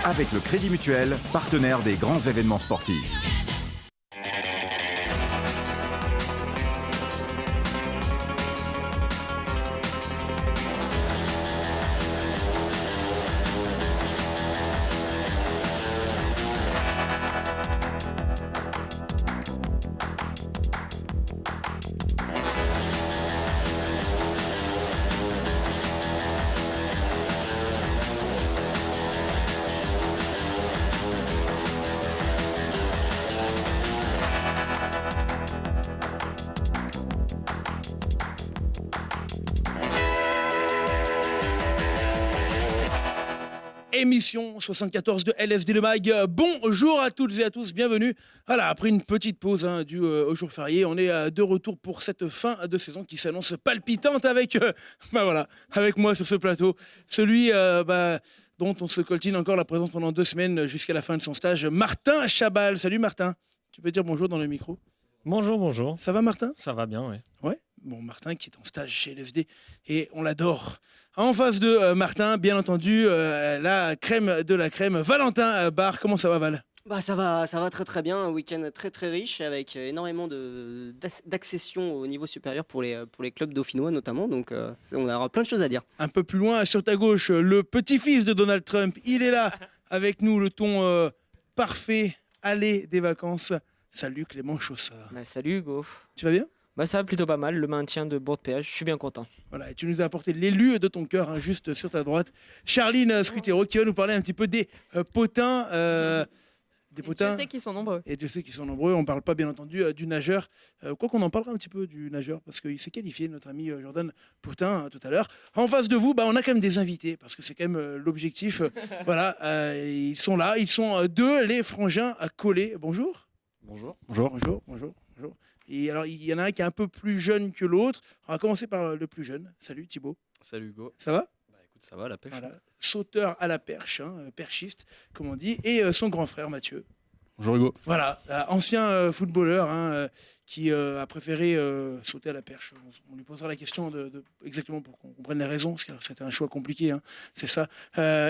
avec le Crédit Mutuel, partenaire des grands événements sportifs. Émission 74 de LSD Le Mag. Bonjour à toutes et à tous, bienvenue. Voilà, après une petite pause due au jour férié, on est de retour pour cette fin de saison qui s'annonce palpitante avec, avec moi sur ce plateau. Celui dont on se coltine encore la présence pendant 2 semaines jusqu'à la fin de son stage, Martin Chabal. Salut Martin, tu peux dire bonjour dans le micro? Bonjour, bonjour. Ça va Martin? Ça va bien, oui. Ouais. Bon, Martin qui est en stage chez LSD et on l'adore. En face de Martin, bien entendu, la crème de la crème, Valentin Barre. Comment ça va Val? Ça va très très bien. Un week-end très très riche avec énormément d'accessions au niveau supérieur pour les clubs dauphinois notamment. Donc on aura plein de choses à dire. Un peu plus loin, sur ta gauche, le petit-fils de Donald Trump. Il est là avec nous, le ton parfait. Aller des vacances. Salut Clément Chaussard. Salut Hugo. Tu vas bien? Ça va plutôt pas mal, le maintien de Bourg-de-Péage, je suis bien content. Voilà, et tu nous as apporté l'élu de ton cœur, juste sur ta droite, Charline Scutero, qui va nous parler un petit peu des potins. Des potins. Dieu sait qu'ils sont nombreux. Et Dieu sait qu'ils sont nombreux. On ne parle pas, bien entendu, du nageur. Quoi qu'on en parlera un petit peu du nageur, parce qu'il s'est qualifié, notre ami Jordan Potin, tout à l'heure. En face de vous, on a quand même des invités, parce que c'est quand même l'objectif. Voilà, ils sont là, ils sont deux, les frangins à coller. Bonjour. Bonjour. Bonjour. Et alors, il y en a un qui est un peu plus jeune que l'autre. On va commencer par le plus jeune. Salut Thibaut. Salut Hugo. Ça va? Écoute, ça va, la pêche. Voilà. Sauteur à la perche, perchiste, comme on dit. Et son grand frère Mathieu. Bonjour Hugo. Voilà, ancien footballeur qui a préféré sauter à la perche. On lui posera la question exactement pour qu'on comprenne les raisons, parce que c'était un choix compliqué, c'est ça.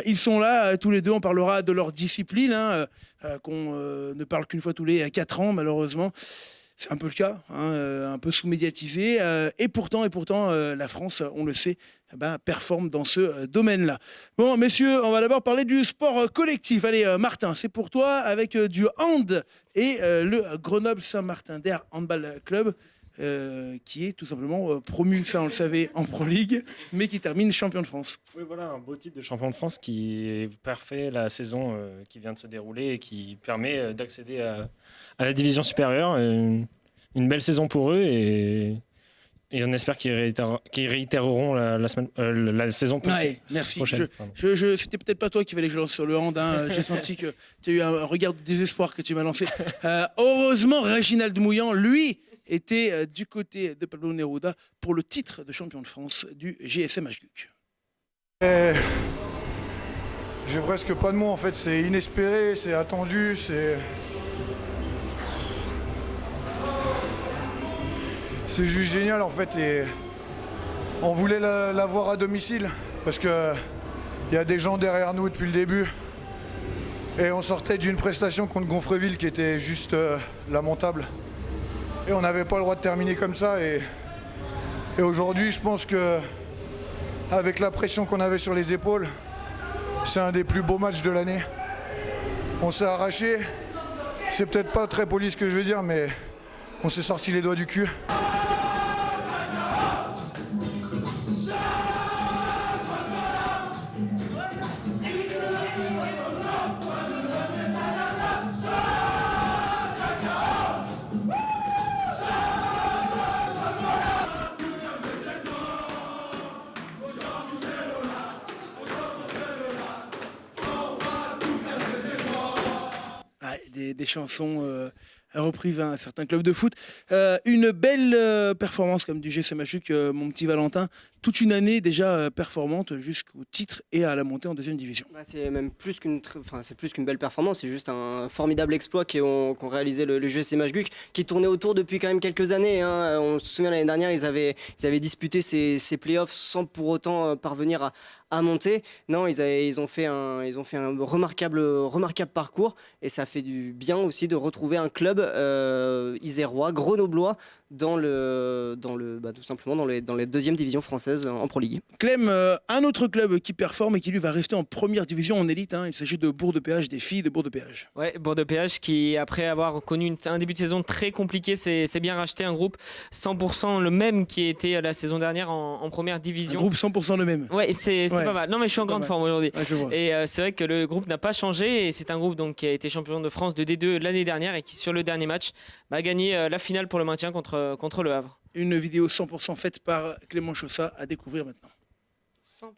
Ils sont là, tous les deux, on parlera de leur discipline, qu'on ne parle qu'une fois tous les 4 ans, malheureusement. C'est un peu le cas, un peu sous-médiatisé. Et pourtant, la France, on le sait, performe dans ce domaine-là. Bon, messieurs, on va d'abord parler du sport collectif. Allez, Martin, c'est pour toi avec du hand et le Grenoble Saint-Martin d'Air Handball Club, qui est tout simplement promu, ça on le savait, en Pro League, mais qui termine champion de France. Oui, voilà, un beau titre de champion de France qui parfait la saison qui vient de se dérouler et qui permet d'accéder à la division supérieure. Une belle saison pour eux et on espère qu'ils réitéreront la saison merci. prochaine. C'était peut-être pas toi qui fallait que je lance sur le hand. J'ai senti que tu as eu un regard de désespoir que tu m'as lancé. Heureusement, Réginald Mouillant, lui, était du côté de Pablo Neruda pour le titre de champion de France du GSM HGUC. J'ai presque pas de mots en fait, c'est inespéré, c'est attendu, c'est juste génial en fait et on voulait l'avoir à domicile parce que il y a des gens derrière nous depuis le début et on sortait d'une prestation contre Gonfreville qui était juste lamentable et on n'avait pas le droit de terminer comme ça et aujourd'hui je pense que avec la pression qu'on avait sur les épaules, c'est un des plus beaux matchs de l'année. On s'est arraché, c'est peut-être pas très poli ce que je veux dire mais on s'est sorti les doigts du cul. Des chansons reprises à un certain club de foot. Une belle performance comme du GSM HGUC, mon petit Valentin. toute une année déjà performante jusqu'au titre et à la montée en deuxième division. C'est même plus qu'une belle performance, c'est juste un formidable exploit qu'ont réalisé le GSC Magebuk, qui tournait autour depuis quand même quelques années. Hein. On se souvient l'année dernière, ils avaient disputé ces playoffs sans pour autant parvenir à monter. Non, ils ont fait un remarquable parcours, et ça fait du bien aussi de retrouver un club isérois, grenoblois, tout simplement dans les deuxièmes divisions françaises en Pro League. Clem, un autre club qui performe et qui lui va rester en première division en élite, hein. Il s'agit de Bourg-de-Péage, des filles de Bourg-de-Péage. Ouais, Bourg-de-Péage qui, après avoir connu un début de saison très compliqué, s'est bien racheté, un groupe 100% le même qui était la saison dernière en première division. Un groupe 100% le même. Ouais, c'est pas mal. Non, mais je suis en grande forme aujourd'hui. Ouais, et c'est vrai que le groupe n'a pas changé, et c'est un groupe donc qui a été champion de France de D2 l'année dernière et qui, sur le dernier match, a gagné la finale pour le maintien contre le Havre. Une vidéo 100% faite par Clément Chaussat à découvrir maintenant. 100%.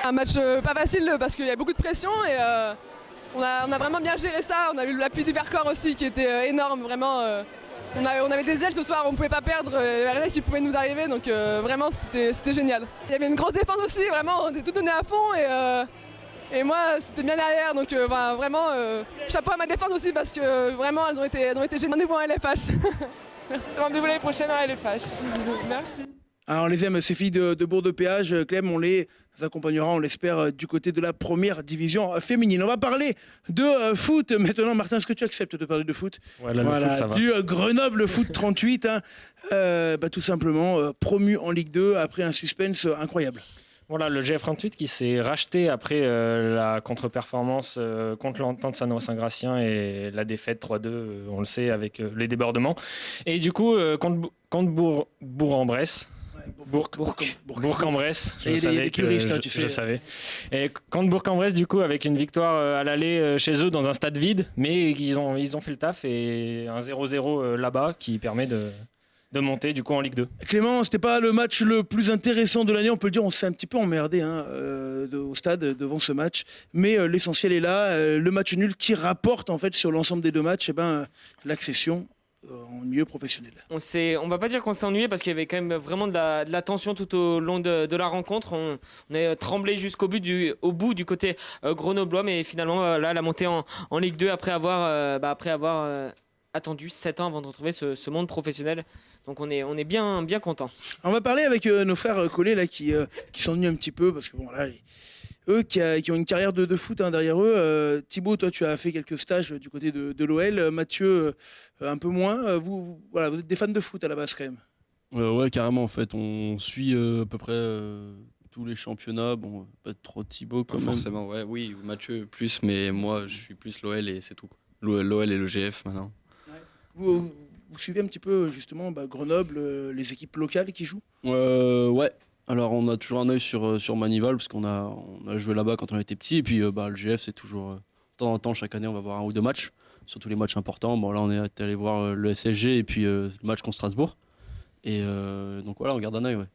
Un match pas facile parce qu'il y a beaucoup de pression et on a vraiment bien géré ça. On a eu l'appui du Vercors aussi qui était énorme, vraiment. On avait des ailes ce soir, on ne pouvait pas perdre, il n'y avait rien qui pouvait nous arriver, donc vraiment c'était génial. Il y avait une grosse défense aussi, vraiment, on était tout donné à fond et moi c'était bien derrière, donc vraiment chapeau à ma défense aussi parce que vraiment elles ont été géniales. Rendez-vous en LFH. Merci. Rendez-vous l'année prochaine en LFH. Merci. Alors on les aime, ces filles de Bourg-de-Péage. Clem, on les accompagnera, on l'espère, du côté de la première division féminine. On va parler de foot maintenant. Martin, est-ce que tu acceptes de parler de foot? Voilà, le foot, ça va. Du Grenoble Foot 38, hein. Tout simplement promu en Ligue 2 après un suspense incroyable. Voilà, le GF38 qui s'est racheté après la contre-performance contre l'Entente Sanois-Saint-Gratien et la défaite 3-2, on le sait, avec les débordements. Et du coup, contre Bourg-en-Bresse. Bourg-en-Bresse, je savais. Et contre Bourg-en-Bresse, du coup, avec une victoire à l'aller chez eux dans un stade vide, mais ils ont fait le taf, et un 0-0 là-bas qui permet de monter du coup en Ligue 2. Clément, c'était pas le match le plus intéressant de l'année, on peut le dire, on s'est un petit peu emmerdé au stade devant ce match, mais l'essentiel est là, le match nul qui rapporte en fait sur l'ensemble des deux matchs l'accession en milieu professionnel. On va pas dire qu'on s'est ennuyé parce qu'il y avait quand même vraiment de la tension tout au long de la rencontre. On a tremblé jusqu'au bout du côté grenoblois, mais finalement là la montée en Ligue 2 après avoir attendu 7 ans avant de retrouver ce monde professionnel. Donc on est bien content. On va parler avec nos frères Collet là qui s'ennuient un petit peu parce que bon là eux qui ont une carrière de foot derrière eux. Thibaut, toi tu as fait quelques stages du côté de l'OL. Mathieu un peu moins. Vous êtes des fans de foot à la base quand même. Ouais, carrément en fait. On suit à peu près tous les championnats. Bon, pas trop Thibaut quand même. Forcément, ouais, oui, Mathieu plus, mais moi je suis plus l'OL et c'est tout. L'OL et le GF maintenant. Ouais. Vous suivez un petit peu justement Grenoble, les équipes locales qui jouent? Ouais. Alors on a toujours un œil sur Manival parce qu'on a joué là-bas quand on était petit, et puis le GF c'est toujours de temps en temps, chaque année on va voir un ou deux matchs, surtout les matchs importants. Bon là on est allé voir le SSG et puis le match contre Strasbourg, et donc voilà, on garde un œil. Ouais.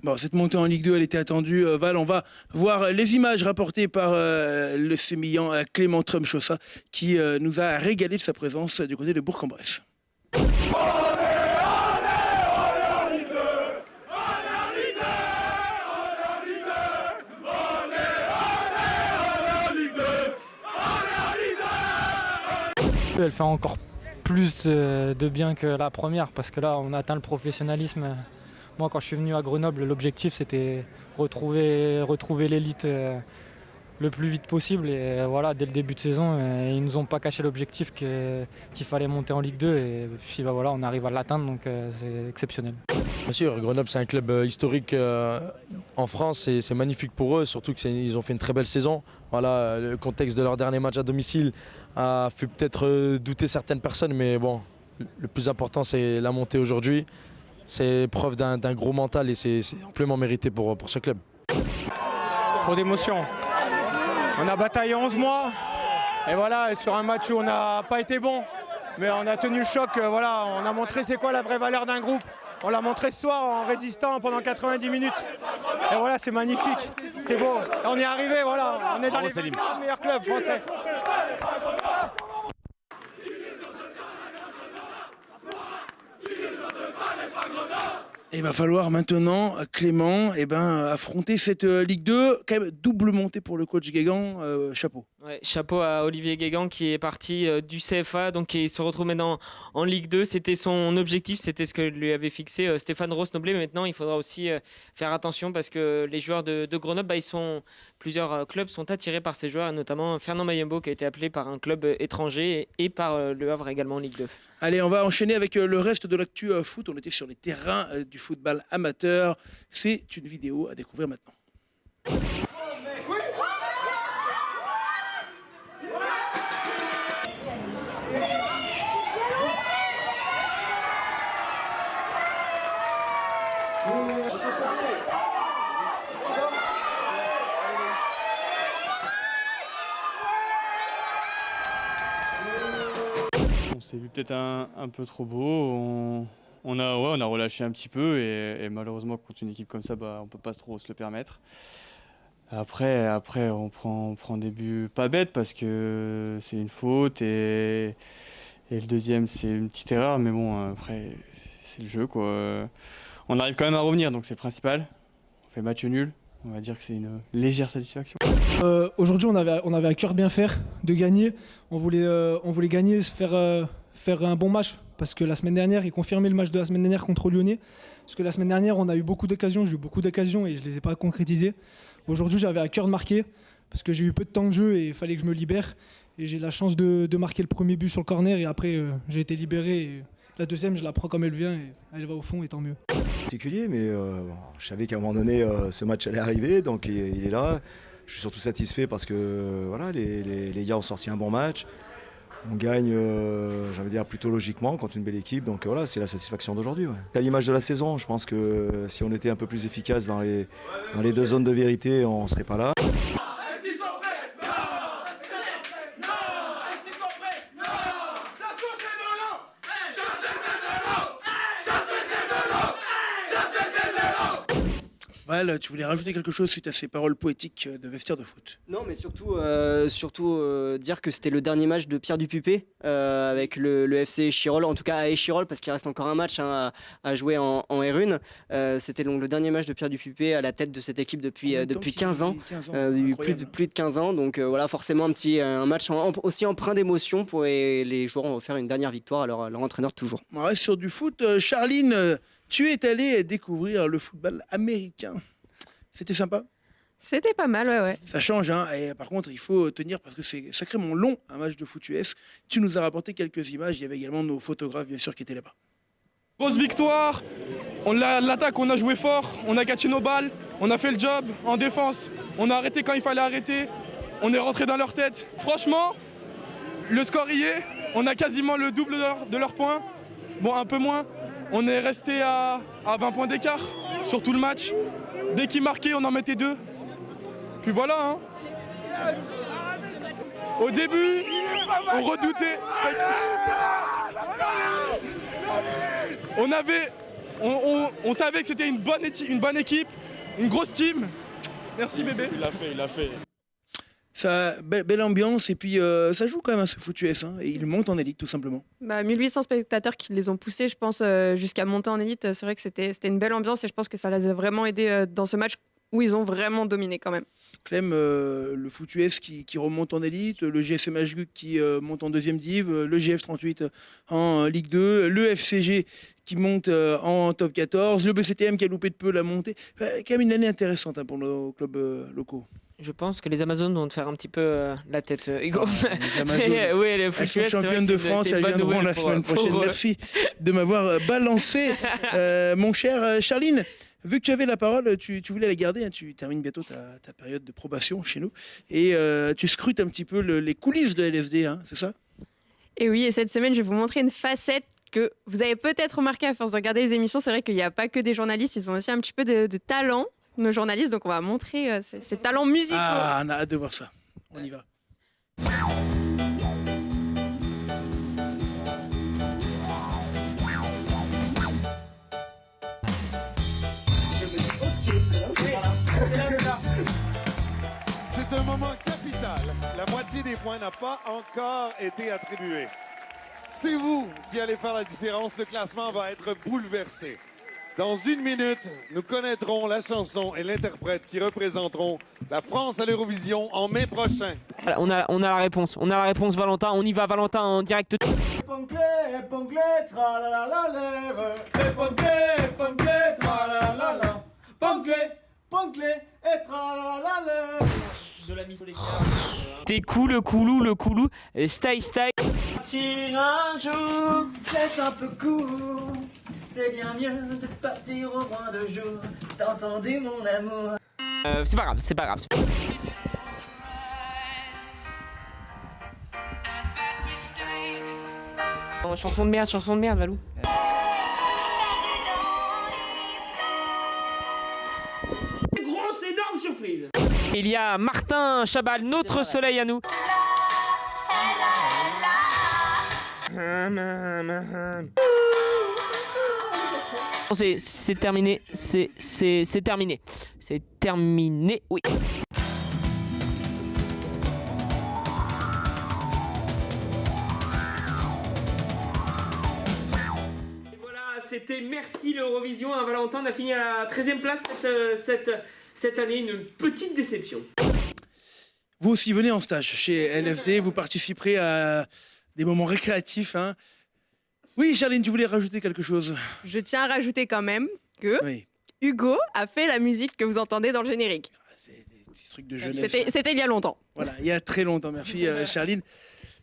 Bon, cette montée en Ligue 2 elle était attendue. Val, on va voir les images rapportées par le sémillant Clément Trump-Chaussat qui nous a régalé de sa présence du côté de Bourg-en-Bresse. Elle fait encore plus de bien que la première parce que là on a atteint le professionnalisme. Moi quand je suis venu à Grenoble, l'objectif c'était retrouver l'élite le plus vite possible, et voilà, dès le début de saison ils nous ont pas caché l'objectif qu'il fallait monter en Ligue 2, et puis voilà, on arrive à l'atteindre, donc c'est exceptionnel. Bien sûr, Grenoble c'est un club historique en France, et c'est magnifique pour eux, surtout qu'ils ont fait une très belle saison. Voilà, le contexte de leur dernier match à domicile a fait peut-être douter certaines personnes, mais bon, le plus important c'est la montée aujourd'hui. C'est preuve d'un gros mental et c'est amplement mérité pour ce club. Trop d'émotion. On a bataillé 11 mois. Et voilà, sur un match où on n'a pas été bon. Mais on a tenu le choc. Voilà, on a montré c'est quoi la vraie valeur d'un groupe. On l'a montré ce soir en résistant pendant 90 minutes. Et voilà, c'est magnifique. C'est beau. On y est arrivé, voilà. On est dans les meilleurs clubs français. Il va falloir maintenant, Clément, affronter cette Ligue 2. Quand même, double montée pour le coach Guégan. Chapeau. Ouais, chapeau à Olivier Guégan qui est parti du CFA, donc il se retrouve maintenant en Ligue 2. C'était son objectif, c'était ce que lui avait fixé Stéphane Ross-Noblet. Mais maintenant, il faudra aussi faire attention parce que les joueurs de Grenoble, plusieurs clubs sont attirés par ces joueurs, et notamment Fernand Mayembo qui a été appelé par un club étranger et par Le Havre également en Ligue 2. Allez, on va enchaîner avec le reste de l'actu foot. On était sur les terrains du football amateur. C'est une vidéo à découvrir maintenant. On s'est vu peut-être un peu trop beau. On a relâché un petit peu et malheureusement contre une équipe comme ça, on ne peut pas trop se le permettre. Après on prend des buts pas bêtes parce que c'est une faute et le deuxième c'est une petite erreur, mais bon après c'est le jeu quoi. On arrive quand même à revenir, donc c'est le principal. On fait match nul. On va dire que c'est une légère satisfaction. Aujourd'hui, on avait à cœur de bien faire, de gagner. On voulait gagner, faire un bon match. Parce que la semaine dernière, et confirmer le match de la semaine dernière contre Lyonnais. Parce que la semaine dernière, on a eu beaucoup d'occasions. J'ai eu beaucoup d'occasions et je ne les ai pas concrétisées. Aujourd'hui, j'avais à cœur de marquer. Parce que j'ai eu peu de temps de jeu et il fallait que je me libère. Et j'ai la chance de marquer le premier but sur le corner. Et après, j'ai été libéré. Et la deuxième, je la prends comme elle vient. Et elle va au fond et tant mieux. Particulier, mais je savais qu'à un moment donné ce match allait arriver, donc il est là. Je suis surtout satisfait parce que voilà, les gars ont sorti un bon match. On gagne, j'allais dire plutôt logiquement contre une belle équipe, donc voilà, c'est la satisfaction d'aujourd'hui. Ouais. À l'image de la saison, je pense que si on était un peu plus efficace dans les deux zones de vérité, on ne serait pas là. Val, tu voulais rajouter quelque chose suite à ces paroles poétiques de vestiaire de foot? Non, mais surtout dire que c'était le dernier match de Pierre Dupuppé avec le FC Chirol, en tout cas à Échirol, parce qu'il reste encore un match à jouer en R1. C'était donc le dernier match de Pierre Dupuppé à la tête de cette équipe depuis 15 ans, plus de 15 ans. Donc voilà, forcément un match aussi empreint d'émotion pour les joueurs ont offert une dernière victoire à leur entraîneur toujours. On reste sur du foot. Charline, tu es allée découvrir le football américain. C'était sympa? C'était pas mal, ouais. Ça change, hein. Et par contre, il faut tenir parce que c'est sacrément long un match de foot US. Tu nous as rapporté quelques images. Il y avait également nos photographes, bien sûr, qui étaient là-bas. Grosse victoire. L'attaque, on a joué fort. On a catché nos balles. On a fait le job en défense. On a arrêté quand il fallait arrêter. On est rentré dans leur tête. Franchement, le score y est. On a quasiment le double de leurs points. Bon, un peu moins. On est resté à 20 points d'écart sur tout le match. Dès qu'ils marquaient, on en mettait 2. Puis voilà. Hein. Au début, on redoutait. On savait que c'était une bonne équipe, une grosse team. Merci bébé. Il l'a fait. Ça, belle ambiance et puis ça joue quand même à ce foot US, hein, et ils montent en élite tout simplement. 1800 spectateurs qui les ont poussés, je pense, jusqu'à monter en élite. C'est vrai que c'était une belle ambiance et je pense que ça les a vraiment aidés dans ce match où ils ont vraiment dominé quand même. Clem, le foot US qui remonte en élite, le GSM Guc qui monte en deuxième div, le GF38 en Ligue 2, le FCG qui monte en top 14, le BCTM qui a loupé de peu la montée. Quand même une année intéressante, hein, pour nos clubs locaux. Je pense que les Amazones vont te faire un petit peu la tête, Hugo. Les Amazones, oui, les elles sont championnes de France, elles viendront la semaine prochaine. Merci de m'avoir balancé, mon cher Charline. Vu que tu avais la parole, tu voulais la garder, hein, tu termines bientôt ta période de probation chez nous, et tu scrutes un petit peu les coulisses de LSD, hein, c'est ça? Et oui, et cette semaine, je vais vous montrer une facette que vous avez peut-être remarqué à force de regarder les émissions. C'est vrai qu'il n'y a pas que des journalistes, ils ont aussi un petit peu de talent, nos journalistes, donc on va montrer ces talents musicaux. Ah, on a hâte de voir ça. On y va. C'est un moment capital. La moitié des points n'a pas encore été attribuée. C'est vous qui allez faire la différence. Le classement va être bouleversé. Dans 1 minute, nous connaîtrons la chanson et l'interprète qui représenteront la France à l'Eurovision en mai prochain. Voilà, on a la réponse. On a la réponse, Valentin. On y va, Valentin, en direct. Épinglé, tralala, lève. Épinglé, tralala. Épinglé, et tralala, lève. De la mythologie. T'es cool, le coulou, style. Partir un jour, c'est un peu court. C'est bien mieux de partir au moins 2 jours. T'as entendu mon amour? C'est pas grave. Oh, chanson de merde, Valou. Grosse, énorme surprise. Il y a Martin Chabal, notre soleil à nous. C'est terminé, c'est terminé, oui. Et voilà, c'était merci l'Eurovision. Hein, Valentin, on a fini à la 13e place cette année, une petite déception. Vous aussi, venez en stage chez LFD, vous participerez à des moments récréatifs. Hein. Oui, Charline, tu voulais rajouter quelque chose? Je tiens à rajouter quand même que Hugo a fait la musique que vous entendez dans le générique. C'est des petits trucs de jeunesse. C'était il y a longtemps. Voilà, il y a très longtemps. Merci, Charline.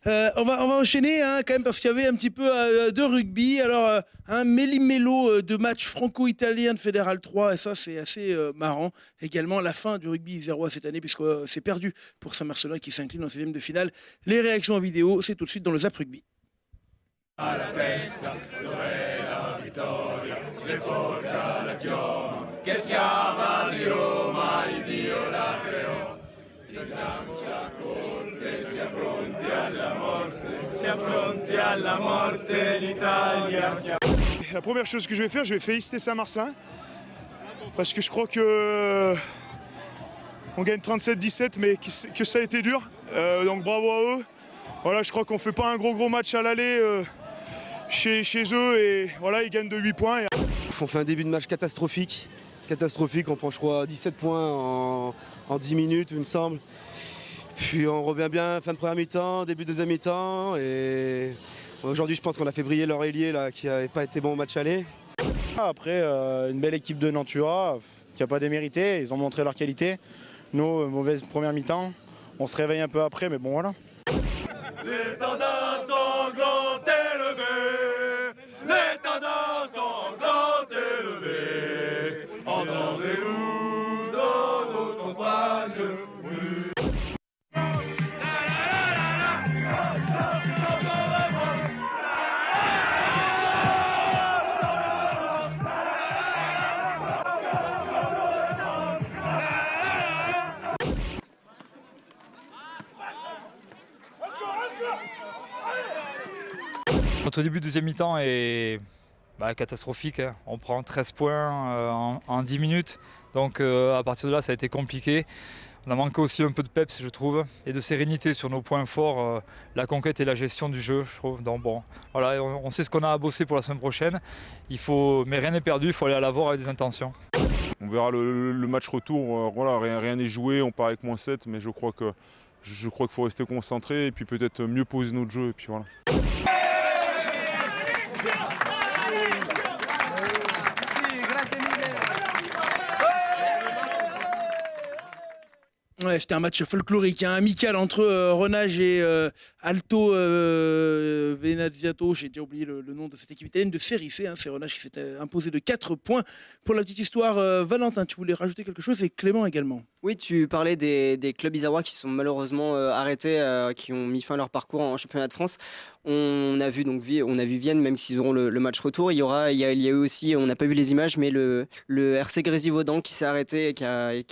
On va enchaîner hein, quand même parce qu'il y avait un petit peu de rugby. Alors, un méli-mélo de match franco-italien de Fédéral 3, et ça c'est assez marrant. Également la fin du rugby isérois cette année puisque c'est perdu pour Saint-Marcelin qui s'incline en 16e de finale. Les réactions en vidéo, c'est tout de suite dans le Zap Rugby. Alla testa, dov'è la vittoria? Le porta la chioma, che schiava di Roma, il Dio la creò. Stringiamoci a corte, siamo pronti alla morte, l'Italia. La première chose que je vais faire, je vais féliciter Saint-Marcelin parce que je crois que on gagne 37-17, mais que ça a été dur. Donc bravo à eux. Voilà, je crois qu'on fait pas un gros match à l'aller. Chez eux et voilà, ils gagnent de 8 points. On fait un début de match catastrophique, on prend je crois 17 points en 10 minutes il me semble. Puis on revient bien fin de première mi-temps, début de deuxième mi-temps et aujourd'hui je pense qu'on a fait briller leur ailier là, qui n'avait pas été bon au match aller. Après une belle équipe de Nantua qui n'a pas démérité, ils ont montré leur qualité. Nous, mauvaise première mi-temps, on se réveille un peu après mais bon voilà. L'étendard sanglant élevé, l'étendard sanglant élevé, entendez-nous dans nos campagnes. Notre début de deuxième mi-temps est catastrophique. Hein. On prend 13 points en 10 minutes. Donc à partir de là, ça a été compliqué. On a manqué aussi un peu de peps, je trouve, et de sérénité sur nos points forts, la conquête et la gestion du jeu, je trouve. Donc bon, voilà, on sait ce qu'on a à bosser pour la semaine prochaine. Mais rien n'est perdu, il faut aller à l'avant avec des intentions. On verra le match retour, voilà, rien n'est joué, on part avec -7, mais je crois qu'il faut rester concentré et puis peut-être mieux poser notre jeu, et puis voilà. Ouais, c'était un match folklorique, hein, amical entre Renage et Alto Venezziato. J'ai déjà oublié le nom de cette équipe italienne de série C. Hein, c'est Renage qui s'était imposé de 4 points. Pour la petite histoire, Valentin, tu voulais rajouter quelque chose et Clément également. Oui, tu parlais des clubs isérois qui sont malheureusement arrêtés, qui ont mis fin à leur parcours en championnat de France. On a vu Vienne, même s'ils auront le match retour. Il y a eu aussi, on n'a pas vu les images, mais le RC Grésivaudan qui s'est arrêté et qui a vu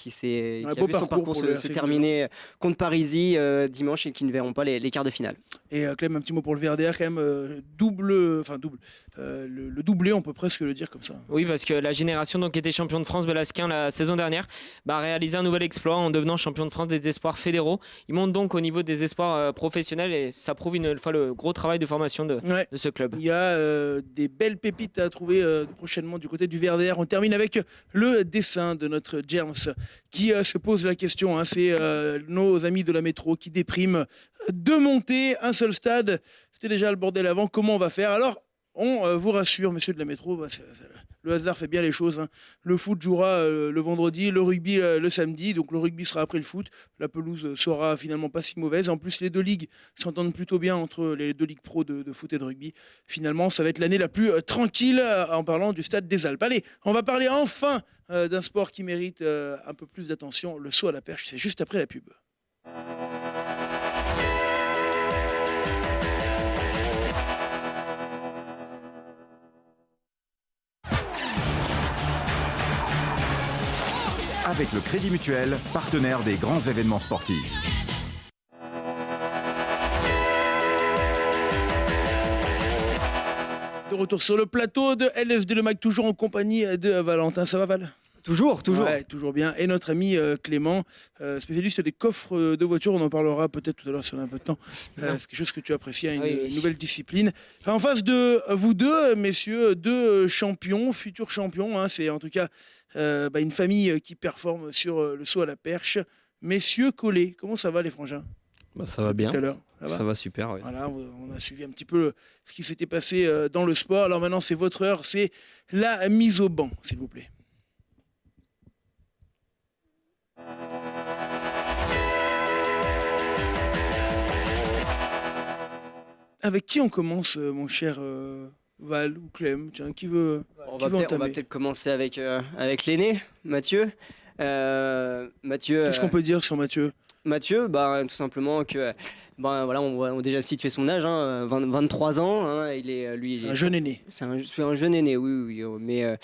son parcours se se terminer contre Parisis dimanche et qui ne verront pas les quarts de finale. Et Clem, un petit mot pour le VRDR quand même, le doublé, on peut presque le dire comme ça. Oui, parce que la génération qui était champion de France Belasquin la saison dernière a réalisé un nouvel exploit en devenant champion de France des espoirs fédéraux. Ils montent donc au niveau des espoirs professionnels et ça prouve une fois le gros travail de formation de ce club. Il y a des belles pépites à trouver prochainement du côté du VRDR. On termine avec le dessin de notre Germs qui se pose la question. C'est nos amis de la métro qui dépriment. 2 montées, un seul stade. C'était déjà le bordel avant. Comment on va faire? Alors, on vous rassure, messieurs de la métro, le hasard fait bien les choses. Le foot jouera le vendredi, le rugby le samedi. Donc le rugby sera après le foot. La pelouse sera finalement pas si mauvaise. En plus, les 2 ligues s'entendent plutôt bien entre les 2 ligues pro de foot et de rugby. Finalement, ça va être l'année la plus tranquille en parlant du stade des Alpes. Allez, on va parler enfin d'un sport qui mérite un peu plus d'attention. Le saut à la perche, c'est juste après la pub. Avec le Crédit Mutuel, partenaire des grands événements sportifs. De retour sur le plateau de LSD Le Mag, toujours en compagnie de Valentin. Ça va, Val? Toujours. Ouais, toujours bien. Et notre ami Clément, spécialiste des coffres de voitures. On en parlera peut-être tout à l'heure si on a un peu de temps. C'est quelque chose que tu apprécies, une nouvelle discipline. En face de vous deux, messieurs, 2 champions, futurs champions. C'est en tout cas une famille qui performe sur le saut à la perche. Messieurs Collet, comment ça va les frangins? Ça va bien. Tout à l'heure. Ça va super. Oui. Voilà, on a suivi un petit peu ce qui s'était passé dans le sport. Alors maintenant, c'est votre heure. C'est la mise au banc, s'il vous plaît. Avec qui on commence, mon cher Val ou Clem? Tiens, qui veut On va peut-être commencer avec l'aîné, Mathieu. Qu'est-ce qu'on peut dire sur Mathieu? Mathieu, tout simplement que on déjà le site fait son âge, 23 ans, il est un jeune aîné. C'est un jeune aîné, oui, mais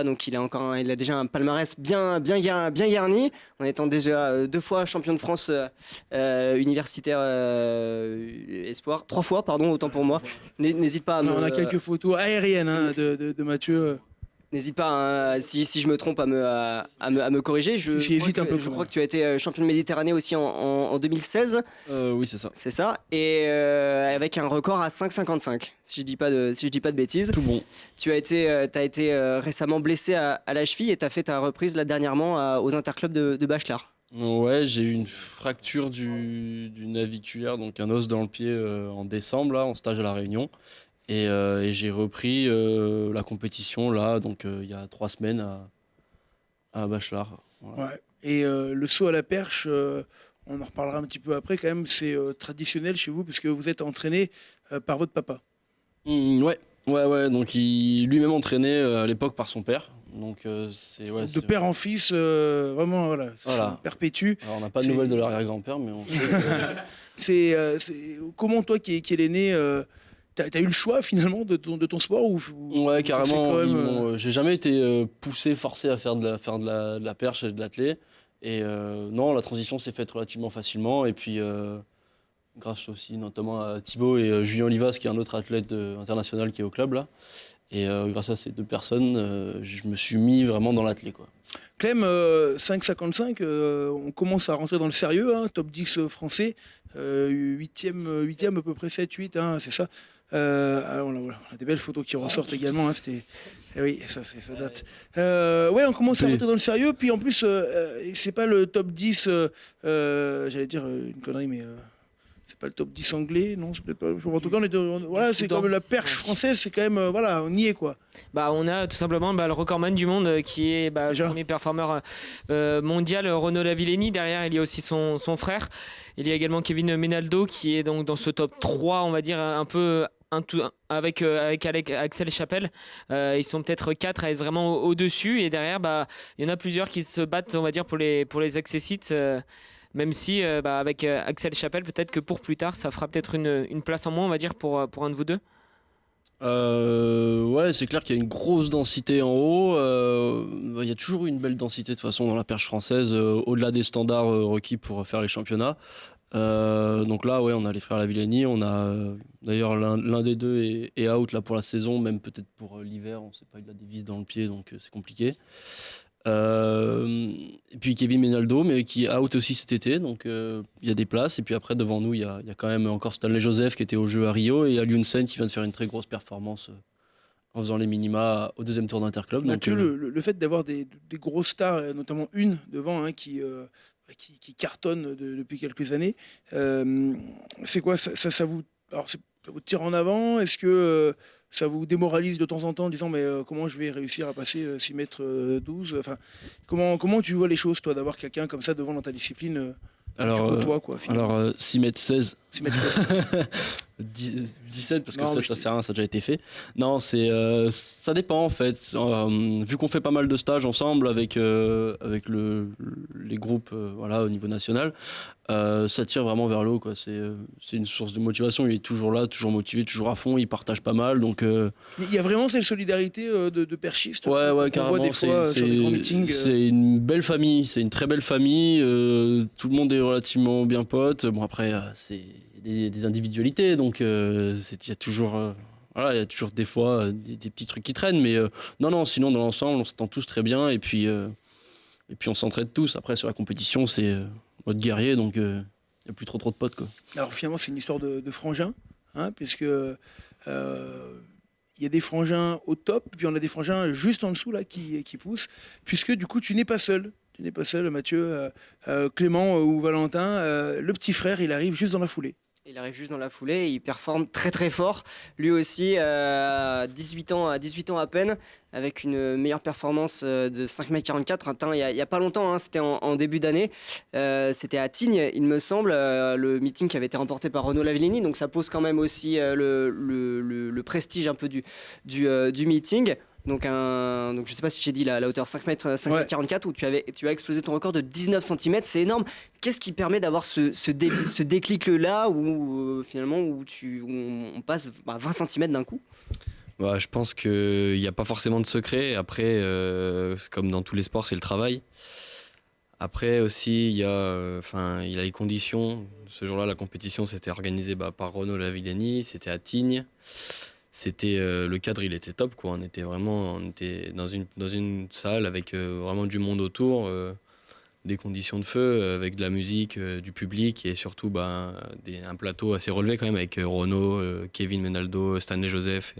donc il a déjà un palmarès bien garni, en étant déjà 2 fois champion de France universitaire espoir, 3 fois, pardon, autant pour moi. N'hésite pas à on a quelques photos aériennes de Mathieu. N'hésite pas, si je me trompe, à me corriger. Je crois que tu as été champion de Méditerranée aussi en 2016. Oui, c'est ça. C'est ça. Et avec un record à 5,55, si je dis pas de bêtises. Tout bon. Tu as été récemment blessé à la cheville et tu as fait ta reprise là dernièrement aux interclubs de Bachelard. Ouais, j'ai eu une fracture du naviculaire, donc un os dans le pied en décembre, là, en stage à La Réunion. Et j'ai repris la compétition là, donc il y a 3 semaines à Bachelard. Voilà. Ouais. Et le saut à la perche, on en reparlera un petit peu après quand même, c'est traditionnel chez vous puisque vous êtes entraîné par votre papa. Ouais, donc il lui-même entraîné à l'époque par son père. Donc de père en fils, vraiment voilà. Ça perpétue. Alors, on n'a pas de nouvelles de l'arrière-grand-père, mais on sait comment toi qui est l'aîné, t'as eu le choix finalement de ton sport ou Ouais, carrément. J'ai jamais été poussé, forcé à faire de la perche et de l'athlé. Et non, la transition s'est faite relativement facilement. Et puis, grâce aussi notamment à Thibaut et Julien Olivas, qui est un autre athlète international qui est au club là. Et grâce à ces 2 personnes, je me suis mis vraiment dans l'athlé, quoi. Clem, 5,55, on commence à rentrer dans le sérieux, top 10 français, 8e à peu près 7-8, c'est ça. Alors on a des belles photos qui ressortent également, oui, ça date. On commence à rentrer dans le sérieux, puis en plus, c'est pas le top 10, j'allais dire une connerie, mais... c'est pas le top 10 anglais, non, c'est peut-être pas. En tout cas, c'est comme la perche française, c'est quand même, on y est quoi. On a tout simplement le recordman du monde qui est le premier performeur mondial, Renaud Lavillenie. Derrière, il y a aussi son frère. Il y a également Kevin Menaldo qui est donc dans ce top 3, on va dire un peu avec Axel Chapelle. Ils sont peut-être 4 à être vraiment au-dessus. Et derrière, il y en a plusieurs qui se battent, on va dire, pour les accessites. Même si avec Axel Chapelle, peut-être que pour plus tard, ça fera peut-être une place en moins, on va dire, pour un de vous deux. Ouais, c'est clair qu'il y a une grosse densité en haut. Il y a toujours eu une belle densité de toute façon dans la perche française, au-delà des standards requis pour faire les championnats. Donc là, ouais, on a les frères Lavillenie. On a d'ailleurs l'un des deux est out là pour la saison, même peut-être pour l'hiver. On ne sait pas, il a des vis dans le pied, donc c'est compliqué. Et puis Kevin Menaldo, mais qui est out aussi cet été, donc il y a des places. Et puis après, devant nous, il y a quand même encore Stanley Joseph qui était au jeu à Rio, et Aliounsen qui vient de faire une très grosse performance en faisant les minima au deuxième tour d'Interclub. Mathieu, le fait d'avoir des grosses stars, notamment une devant, qui cartonne depuis quelques années, c'est quoi ça vous, ça vous tire en avant? Est-ce que ça vous démoralise de temps en temps en disant mais comment je vais réussir à passer 6 mètres 12, enfin, comment tu vois les choses, toi, d'avoir quelqu'un comme ça devant dans ta discipline? Alors, 6 mètres 16. 6 mètres 16. 17 parce que ça sert à rien, ça a déjà été fait. Non, ça dépend en fait. Vu qu'on fait pas mal de stages ensemble avec les groupes voilà, au niveau national, ça tire vraiment vers le haut, quoi. C'est une source de motivation. Il est toujours là, toujours motivé, toujours à fond. Il partage pas mal, donc. Il y a vraiment cette solidarité de perchistes. Ouais, carrément. On voit des fois sur des grands meetings. C'est une belle famille. C'est une très belle famille. Tout le monde est relativement bien pote. Bon après, c'est des individualités, donc il y a toujours des fois des petits trucs qui traînent, mais non, sinon dans l'ensemble on s'entend tous très bien, et puis on s'entraide tous. Après sur la compétition c'est mode guerrier, donc il n'y a plus trop de potes, quoi. Alors finalement c'est une histoire de frangins, puisque il y a des frangins au top, puis on a des frangins juste en dessous là qui poussent, puisque du coup tu n'es pas seul. Tu n'es pas seul, Mathieu. Clément ou Valentin, le petit frère, il arrive juste dans la foulée. Il arrive juste dans la foulée, il performe très très fort. Lui aussi, 18 ans à peine, avec une meilleure performance de 5,44 m. Il n'y a pas longtemps, c'était en début d'année. C'était à Tignes, il me semble, le meeting qui avait été remporté par Renaud Lavillenie. Donc ça pose quand même aussi le prestige un peu du meeting. Donc je ne sais pas si j'ai dit la hauteur 5,44 m, où tu as explosé ton record de 19 cm, c'est énorme. Qu'est-ce qui permet d'avoir ce déclic-là où finalement on passe 20 cm d'un coup? Je pense qu'il n'y a pas forcément de secret. Après, comme dans tous les sports, c'est le travail. Après aussi, il y a les conditions. Ce jour-là, la compétition s'était organisée par Renaud Lavillenie, c'était à Tignes. Le cadre, il était top, quoi. On était dans une salle avec vraiment du monde autour, des conditions de feu, avec de la musique, du public, et surtout un plateau assez relevé quand même, avec Renaud, Kevin Menaldo, Stanley Joseph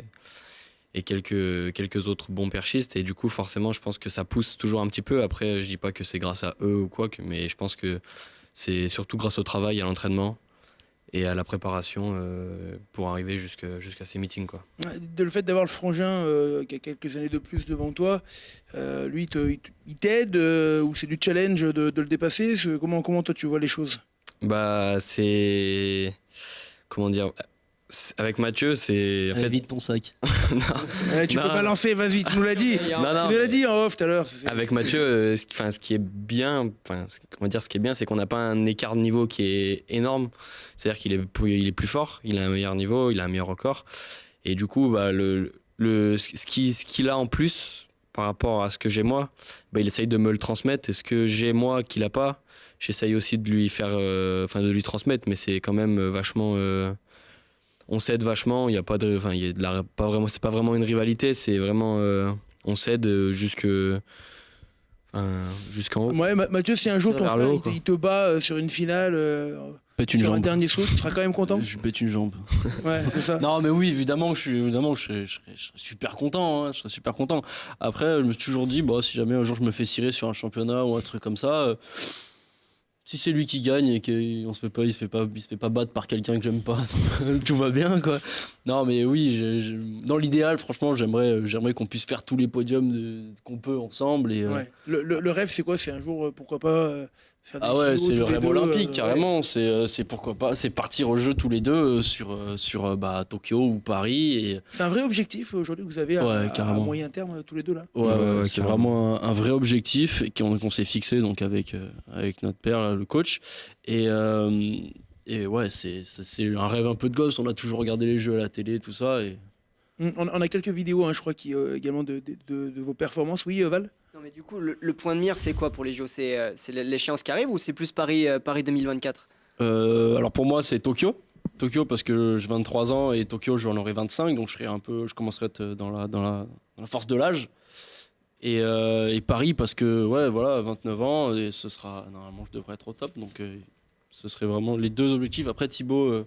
et quelques autres bons perchistes. Et du coup, forcément, je pense que ça pousse toujours un petit peu. Après, je dis pas que c'est grâce à eux ou quoi, mais je pense que c'est surtout grâce au travail, à l'entraînement et à la préparation pour arriver jusqu'à ces meetings, quoi. Le fait d'avoir le frangin qui a quelques années de plus devant toi, lui, il t'aide ou c'est du challenge de le dépasser? Comment toi tu vois les choses? C'est... Comment dire? Avec Mathieu, c'est... Vite ton sac. Tu peux balancer, vas-y, tu nous l'as dit. Tu nous l'as dit en off tout à l'heure. Avec Mathieu, ce qui est bien, c'est qu'on n'a pas un écart de niveau qui est énorme. C'est-à-dire qu'il est plus fort, il a un meilleur niveau, il a un meilleur record. Et du coup, ce qu'il a en plus par rapport à ce que j'ai moi, il essaye de me le transmettre. Et ce que j'ai moi qu'il n'a pas, j'essaye aussi de lui faire, de lui transmettre. Mais c'est quand même vachement... on s'aide vachement, il y a pas de, pas vraiment, c'est pas vraiment une rivalité, c'est vraiment on s'aide jusqu'en haut. Ouais, Mathieu, si un jour ton frère il te bat sur une finale, sur un dernier saut, tu seras quand même content? Je pète une jambe. Ouais, c'est ça. Non, mais oui, évidemment, je serais super content. Je serais super content. Après, je me suis toujours dit, si jamais un jour je me fais cirer sur un championnat ou un truc comme ça. Si c'est lui qui gagne et qu'il se fait pas battre par quelqu'un que j'aime pas, tout va bien, quoi. Non, mais oui, dans l'idéal, franchement, j'aimerais qu'on puisse faire tous les podiums qu'on peut ensemble. Et, ouais. Le rêve, c'est quoi? C'est un jour, pourquoi pas faire des JO, c'est le rêve olympique, carrément. Ouais. C'est pourquoi pas, c'est partir au jeu tous les deux sur Tokyo ou Paris. Et... C'est un vrai objectif aujourd'hui que vous avez à moyen terme tous les deux là. Ouais, c'est vraiment un vrai objectif qu'on s'est fixé donc avec notre père, là, le coach. Et ouais, c'est un rêve un peu de gosse. On a toujours regardé les jeux à la télé, tout ça. Et On a quelques vidéos, hein, je crois, également de vos performances. Oui, Val? Non, mais du coup, le point de mire, c'est quoi pour les JO? C'est l'échéance qui arrive ou c'est plus Paris 2024? Alors pour moi, c'est Tokyo. Tokyo parce que j'ai 23 ans et Tokyo, j'en aurai 25, donc je commencerai à être dans la force de l'âge. Et Paris parce que, ouais, voilà, 29 ans, et normalement, je devrais être au top, donc ce serait vraiment les deux objectifs. Après, Thibaut...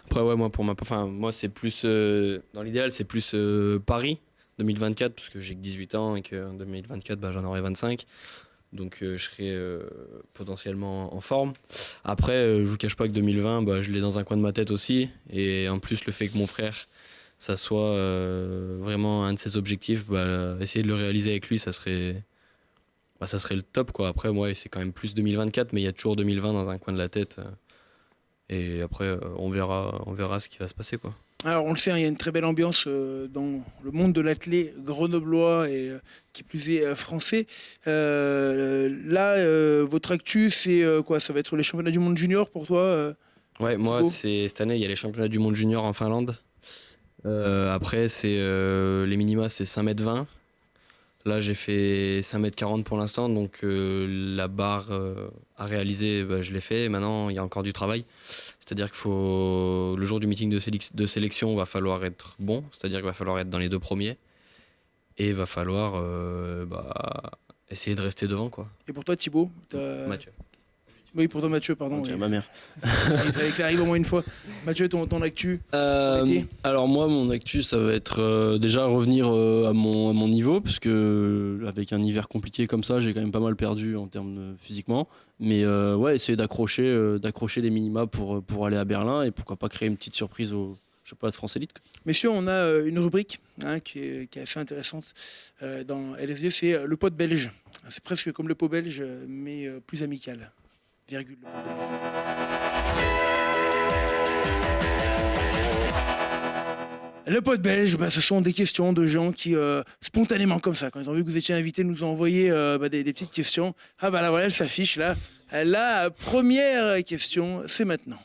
Après, ouais, moi, c'est plus, dans l'idéal, c'est plus Paris 2024, parce que j'ai que 18 ans et qu'en 2024, j'en aurai 25. Donc je serai potentiellement en forme. Après, je vous cache pas que 2020, je l'ai dans un coin de ma tête aussi. Et en plus, le fait que mon frère, ça soit vraiment un de ses objectifs, essayer de le réaliser avec lui, ça serait le top, quoi. Après, moi, c'est quand même plus 2024, mais il y a toujours 2020 dans un coin de la tête. Et après, on verra ce qui va se passer, quoi. Alors, on le sait, il y a une très belle ambiance dans le monde de l'athlé grenoblois et qui plus est français. Là, votre actu, c'est quoi? Ça va être les championnats du monde junior pour toi? Ouais, moi, cette année, il y a les championnats du monde junior en Finlande. Après, les minima, c'est 5m20. Là, j'ai fait 5m40 pour l'instant, donc la barre à réaliser, je l'ai fait. Maintenant, il y a encore du travail. C'est-à-dire le jour du meeting de sélection, il va falloir être bon. C'est-à-dire qu'il va falloir être dans les 2 premiers. Et il va falloir essayer de rester devant, quoi. Et pour toi, Thibaut? Mathieu. Oui, pour toi, Mathieu, pardon. Oui. Ma mère. Il fallait que ça arrive au moins une fois. Mathieu, ton actu? Alors moi, mon actu, ça va être déjà revenir à mon niveau, parce que avec un hiver compliqué comme ça, j'ai quand même pas mal perdu en termes physiquement. Mais ouais, essayer d'accrocher les minima pour aller à Berlin et pourquoi pas créer une petite surprise au championnat de France Élite. Messieurs, on a une rubrique qui est assez intéressante dans LSD, c'est le pot belge. C'est presque comme le pot belge, mais plus amical. Virgule, le pot belge. Le pot belge, ce sont des questions de gens qui, spontanément comme ça, quand ils ont vu que vous étiez invité, nous ont envoyé des petites questions. Ah là voilà, elle s'affiche là. La première question, c'est maintenant.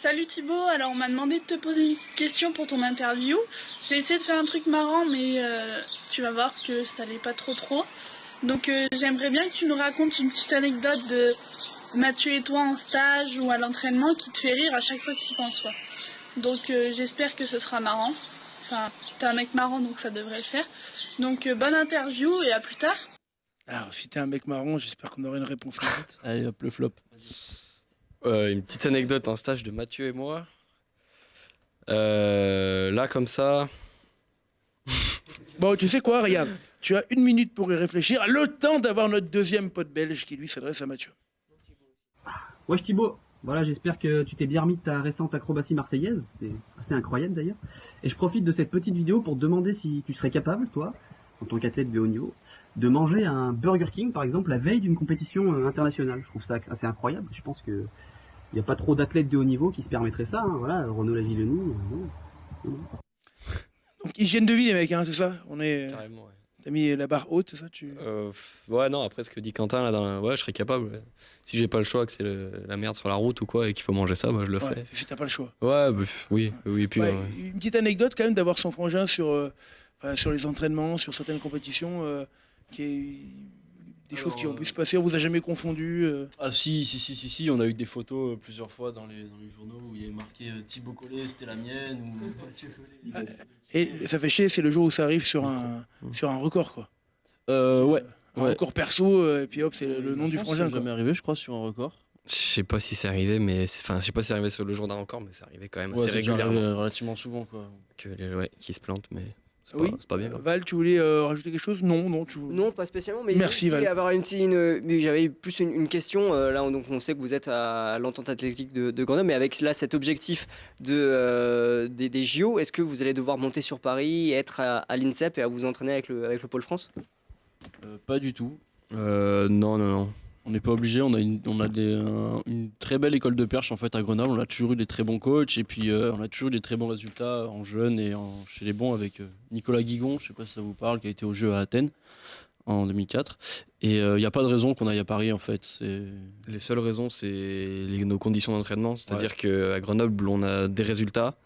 Salut Thibaut, alors on m'a demandé de te poser une petite question pour ton interview. J'ai essayé de faire un truc marrant, mais tu vas voir que ça allait pas trop. Donc j'aimerais bien que tu nous racontes une petite anecdote de Mathieu et toi en stage ou à l'entraînement qui te fait rire à chaque fois que tu y penses, quoi. Donc j'espère que ce sera marrant. Enfin, t'es un mec marrant, donc ça devrait le faire. Donc bonne interview et à plus tard. Alors si t'es un mec marrant, j'espère qu'on aura une réponse correcte. Allez hop, le flop. Une petite anecdote en stage de Mathieu et moi. Là, comme ça... Bon, tu sais quoi, regarde. Tu as 1 minute pour y réfléchir. Le temps d'avoir notre deuxième pote belge qui, lui, s'adresse à Mathieu. Wesh Thibaut, voilà, j'espère que tu t'es bien remis de ta récente acrobatie marseillaise. C'est assez incroyable d'ailleurs. Et je profite de cette petite vidéo pour te demander si tu serais capable, toi, en tant qu'athlète de haut niveau, de manger un Burger King, par exemple, la veille d'une compétition internationale. Je trouve ça assez incroyable. Je pense que il n'y a pas trop d'athlètes de haut niveau qui se permettraient ça. Voilà, Renaud Lavillenie. Donc, hygiène de vie, les mecs, c'est ça? Carrément, ouais. T'as mis la barre haute, c'est ça Ouais, non, après ce que dit Quentin, là, ouais, je serais capable. Ouais. Si j'ai pas le choix, que c'est la merde sur la route ou quoi, et qu'il faut manger ça, je le ferai. Si t'as pas le choix. Ouais, oui. Puis, Une petite anecdote quand même d'avoir son frangin sur les entraînements, sur certaines compétitions, des choses qui ont pu se passer. On vous a jamais confondu Ah si, on a eu des photos plusieurs fois dans les journaux où il y avait marqué Thibaut Collet, c'était la mienne, ou Mathieu Collet. Et ça fait chier, c'est le jour où ça arrive sur un record, quoi. Ouais. Un record perso, et puis hop, c'est le nom du frangin. C'est jamais arrivé, je crois, sur un record. Je sais pas si c'est arrivé, je sais pas si c'est arrivé sur le jour d'un record, mais c'est arrivé quand même assez régulièrement. Relativement souvent, quoi. Qui se plantent, mais c'est pas bien. Val, tu voulais rajouter quelque chose? Non, Non, pas spécialement, mais merci, Val. J'avais plus une question. Là, donc, on sait que vous êtes à l'entente athlétique de Grenoble, mais avec là cet objectif des JO, est-ce que vous allez devoir monter sur Paris, être à l'INSEP et à vous entraîner avec le Pôle France? Pas du tout. Non. On n'est pas obligé, on a une très belle école de perche en fait à Grenoble, on a toujours eu des très bons coachs et puis on a toujours eu des très bons résultats en jeunes et chez les bons avec Nicolas Guigon, je sais pas si ça vous parle, qui a été aux Jeux à Athènes. en 2004. Et il n'y a pas de raison qu'on aille à Paris, en fait. Les seules raisons, c'est nos conditions d'entraînement. C'est-à-dire qu'à Grenoble, on a des résultats,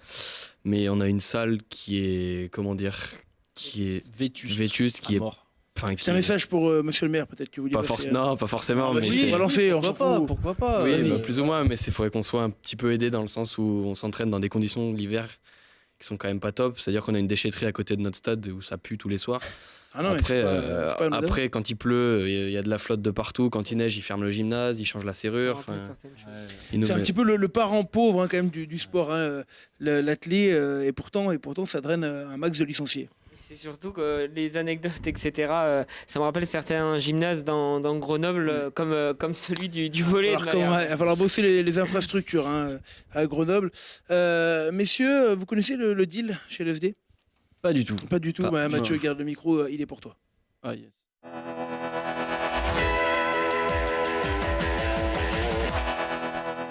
mais on a une salle qui est, qui est vétuste, qui est mort. C'est un message pour monsieur le maire, peut-être que vous voulez passer. Non, pas forcément. Mais mais pourquoi pas Oui, plus ou moins, mais il faudrait qu'on soit un petit peu aidé dans le sens où on s'entraîne dans des conditions l'hiver qui sont quand même pas top. C'est-à-dire qu'on a une déchetterie à côté de notre stade où ça pue tous les soirs. Ah non, après, quand il pleut, il y a de la flotte de partout. Quand il neige, ils ferment le gymnase, ils changent la serrure. C'est un petit peu le parent pauvre quand même du sport, l'athlé, et pourtant ça draine un max de licenciés. C'est surtout que les anecdotes, etc., ça me rappelle certains gymnases dans Grenoble, comme celui du volley. Il va falloir bosser les infrastructures à Grenoble. Messieurs, vous connaissez le deal chez LSD ? Pas du tout. Pas du tout. Mathieu, garde le micro, il est pour toi. Ah, yes.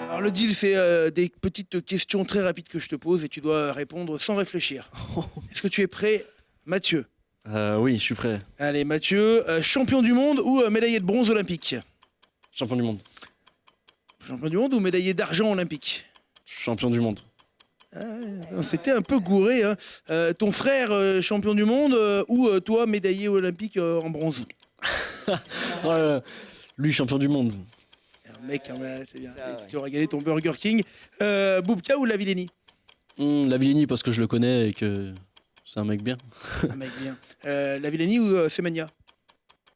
Alors le deal, c'est des petites questions très rapides que je te pose et tu dois répondre sans réfléchir. Est-ce que tu es prêt, Mathieu ? Oui, je suis prêt. Allez, Mathieu, champion du monde ou médaillé de bronze olympique ? Champion du monde. Champion du monde ou médaillé d'argent olympique ? Champion du monde. C'était un peu gouré. Ton frère, champion du monde, ou toi, médaillé olympique en bronze ? Lui, champion du monde. Mec, c'est bien. Tu auras gagné ton Burger King. Boubka ou Lavillenie ? Lavillenie, parce que je le connais et que c'est un mec bien. Un mec bien. Lavillenie ou Semenya ?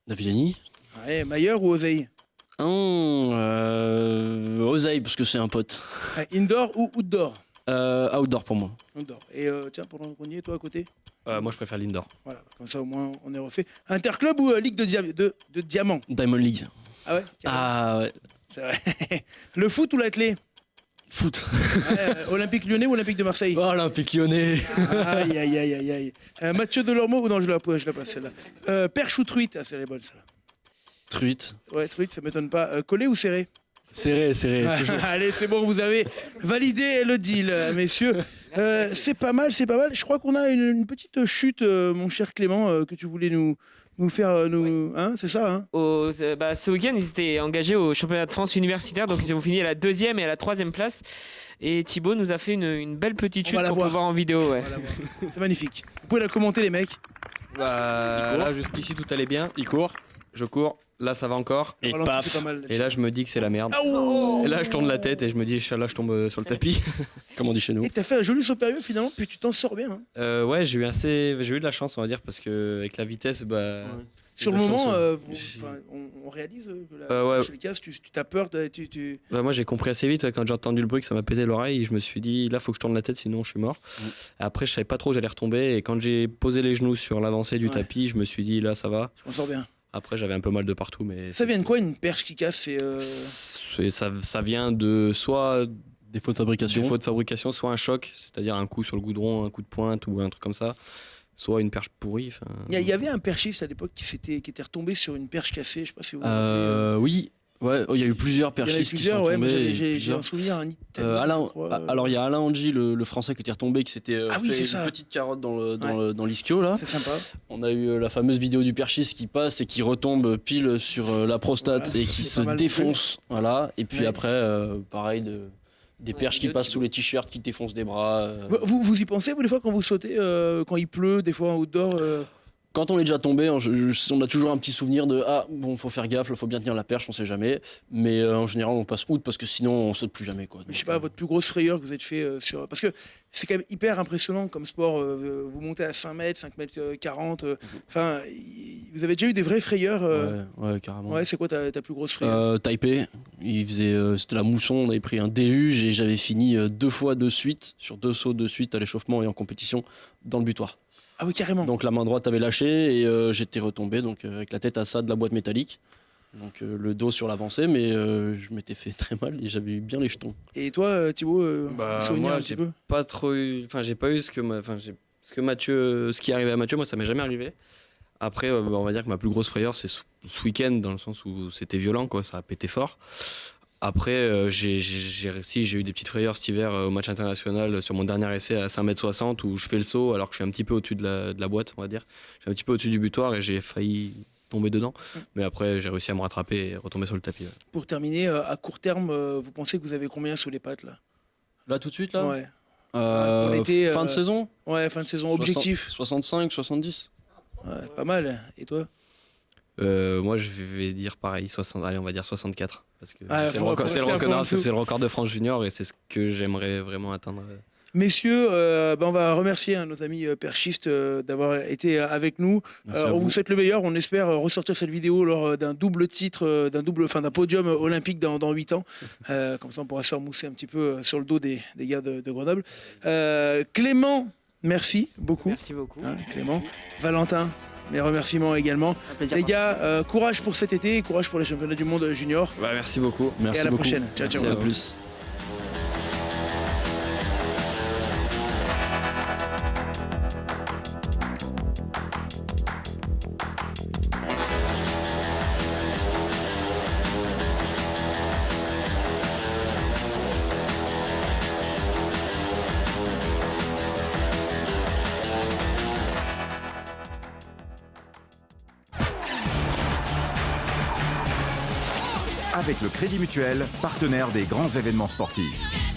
Lavillenie. Ouais, Mailleur ou Oseille ? Oseille, parce que c'est un pote. Indoor ou outdoor ? Outdoor pour moi. Outdoor. Et tiens, pendant qu'on y est, toi à côté ? Moi, je préfère l'indoor. Voilà, comme ça au moins on est refait. Interclub ou Ligue de Diamant ? Diamond League. Ah ouais ? Ah ouais. C'est vrai. Le foot ou l'athlé ? Foot. Olympique Lyonnais ou Olympique de Marseille ? Olympique Lyonnais. Aïe, aïe, aïe, aïe, aïe. Mathieu Delormeau ou non, je la passe celle-là. Perche ou truite ? Ah, c'est les bonnes, celle-là. Truite. Ouais, truite, ça m'étonne pas. Collé ou serré ? Serré, toujours. Allez, c'est bon, vous avez validé le deal, messieurs. C'est pas mal. Je crois qu'on a une petite chute, mon cher Clément, que tu voulais nous faire... Hein, c'est ça, hein ? Ce week-end, ils étaient engagés au championnat de France universitaire, donc ils ont fini à la 2e et à la 3e place. Et Thibaut nous a fait une belle petite chute qu'on peut voir en vidéo. Ouais. C'est magnifique. Vous pouvez la commenter, les mecs. Là, jusqu'ici, tout allait bien. Il court. Je cours. Là, ça va encore. Et paf. Et là, je me dis que c'est la merde. Et là, je tourne la tête et je me dis, là, je tombe sur le tapis. Comme on dit chez nous. Et t'as fait un joli saut périlleux finalement, puis tu t'en sors bien. Ouais, j'ai eu de la chance, on va dire, parce que avec la vitesse, Sur le moment, on réalise que chez les cases, tu t'as peur. Moi, j'ai compris assez vite quand j'ai entendu le bruit que ça m'a pété l'oreille. Et je me suis dit, là, faut que je tourne la tête, sinon je suis mort. Après, je savais pas trop où j'allais retomber. Et quand j'ai posé les genoux sur l'avancée du tapis, je me suis dit, là, ça va. Je m'en sors bien. Après, j'avais un peu mal de partout, mais... Ça vient de quoi, une perche qui casse ? Ça vient de soit... Défaut de fabrication. Soit un choc, c'est-à-dire un coup sur le goudron, un coup de pointe ou un truc comme ça. Soit une perche pourrie. Il y avait un perchiste à l'époque qui était retombé sur une perche cassée, je sais pas si vous vous rappelez. Oui. Ouais, il y a eu plusieurs perchistes qui sont tombés. J'ai un souvenir, un alors il y a Alain Angy, le français qui était retombé, qui s'était fait une petite carotte dans l'ischio là. C'est sympa. On a eu la fameuse vidéo du perchiste qui passe et qui retombe pile sur la prostate et qui se défonce. Voilà. Et puis après, pareil, des perches qui passent sous les t-shirts, qui défoncent des bras. Vous y pensez, vous, des fois, quand vous sautez, quand il pleut, des fois en outdoor Quand on est déjà tombé, on a toujours un petit souvenir de faut faire gaffe, il faut bien tenir la perche, on sait jamais. Mais en général, on passe out parce que sinon, on saute plus jamais, quoi. Je sais pas, votre plus grosse frayeur que vous avez fait sur. Parce que c'est quand même hyper impressionnant comme sport. Vous montez à 5 mètres, 5 mètres 40. Enfin, vous avez déjà eu des vraies frayeurs Ouais, carrément. Ouais, c'est quoi ta plus grosse frayeur Taipei, c'était la mousson, on avait pris un déluge et j'avais fini 2 fois de suite, sur 2 sauts de suite à l'échauffement et en compétition, dans le butoir. Ah oui, carrément. Donc la main droite avait lâché et j'étais retombé avec la tête à ça de la boîte métallique. Donc le dos sur l'avancée, mais je m'étais fait très mal et j'avais eu bien les jetons. Et toi, Thibaut, moi, j'ai pas trop eu, j'ai pas eu ce qui est arrivé à Mathieu, moi ça m'est jamais arrivé. Après, on va dire que ma plus grosse frayeur, c'est ce week-end, dans le sens où c'était violent, quoi, ça a pété fort. Après, j'ai eu des petites frayeurs cet hiver au match international sur mon dernier essai à 5,60 m où je fais le saut alors que je suis un petit peu au-dessus de la boîte, on va dire. Je suis un petit peu au-dessus du butoir et j'ai failli tomber dedans. Mais après, j'ai réussi à me rattraper et retomber sur le tapis. Ouais. Pour terminer, à court terme, vous pensez que vous avez combien sous les pattes là? Là, tout de suite, là Ouais. Fin de saison. Ouais, fin de saison. Objectif 65, 70. Ouais, pas mal. Et toi? Moi, je vais dire pareil, allez, on va dire 64. Parce que c'est le record de France junior et c'est ce que j'aimerais vraiment atteindre. Messieurs, on va remercier nos amis perchistes d'avoir été avec nous. On vous souhaite le meilleur. On espère ressortir cette vidéo lors d'un double titre, d'un podium olympique dans 8 ans. Comme ça, on pourra se faire mousser un petit peu sur le dos des gars de Grenoble. Clément, merci beaucoup. Merci beaucoup. Clément. Merci. Valentin, mes remerciements également. plaisir. Les gars, courage pour cet été, courage pour les championnats du monde junior. Merci beaucoup. Et à la prochaine. Ciao, ciao. Merci, à plus. Avec le Crédit Mutuel, partenaire des grands événements sportifs.